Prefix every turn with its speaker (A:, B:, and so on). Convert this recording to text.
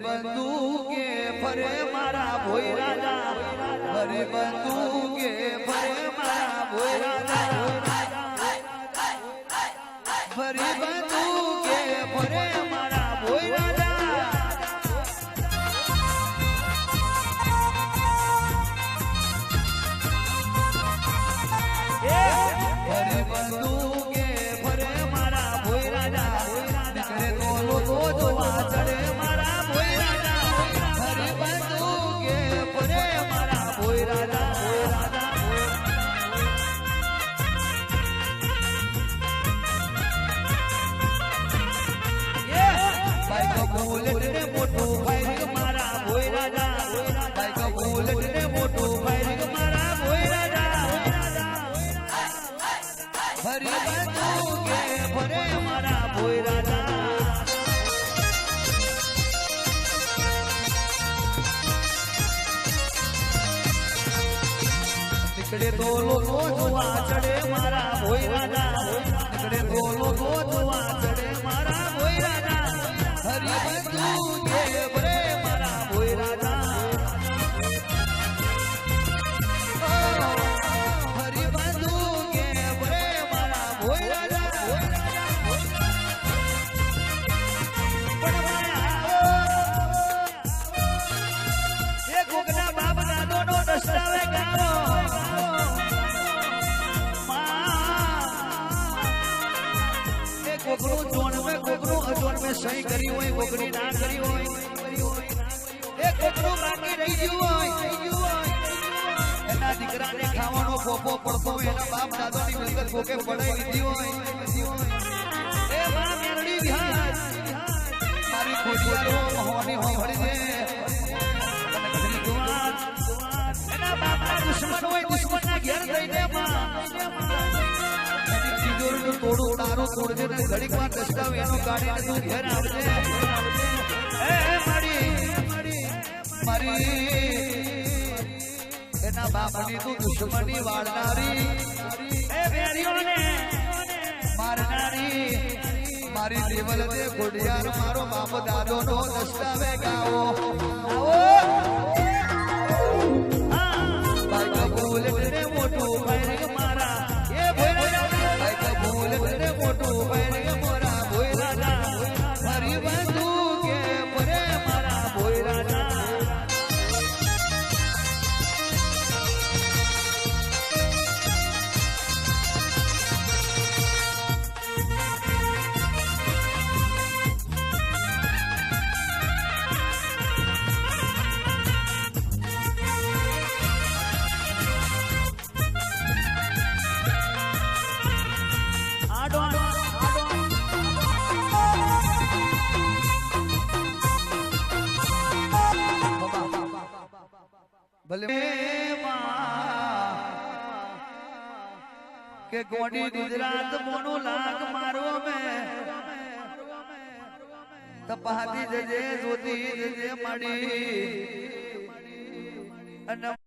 A: બંધુ કે ફરે મારા ભોઈ રાજા ફરે બંધુ કે ફરે મારા ભોઈ રાજા ફરે બંધુ કે ફરે મારા ભોઈ રાજા ફરે બંધુ કે ફરે મારા ભોઈ રાજા નીકળે તો જોવા ચડે મારા ભોઈ રાજા ફરે બંધુ કે ફરે મારા ભોઈ રાજા બુલેટ ને મોટું ફાયરિંગ મારા ભોઈ રાજા બાઈક બુલેટ ને મોટું ફાયરિંગ મારા ભોઈ રાજા ફરી બંધુ કે ફરે મારા ભોઈ રાજા નીકળે તો લોકો જોવા ચડે મારા ભોઈ રાજા નીકળે તો લોકો જોવા ચડે મારા ભોઈ રાજા હરી બંધુ કે ફરે મારા ભોઈ રાજા હરી બંધુ કે ફરે મારા ભોઈ રાજા એ ગોગના બાપ દાદો નો દસ્તાવે ગાવો કોકરું જોન મે કોકરું અજોન મે સહી કરી હોય કોકરી ના કરી હોય એ કોકરું બાકી રહી ગયું હોય એના દીકરાને ખાવાનો પોપો પડતો એના બાપ દાદાની મિલકત કોકે પડાઈ લીધી હોય એ માં મેરડી વિહાર મારી ખોડિયારો મહોની હોવડી દે એના બાપના દુશ્મન હોય દુશ્મનના ઘેર થઈ દે માં તોડું તારું તોડજે ને ઘડીક વાર દસ્તાવ એનો કાઢીને તું ઘેર આવજે એ મારી એના બાપની તું દુશ્મની વાળનારી એ વેરીઓને મારનારી મારી દેવલ દે ગોડિયાર મારો બાપ દાદો નો દસ્તાવે ગાવો આવો બાઈક બુલેટ ને મોટું ફાયરિંગ મારા એ મોટું ફાયરિંગ મારા ભોઈ રાજા ફરી બંધુ કે ફરે મારા ભોઈ રાજા કે ગોડી ગુજરાત મોનું લાગ મારો મે તપાતી જજે જોતી જજે મડી અને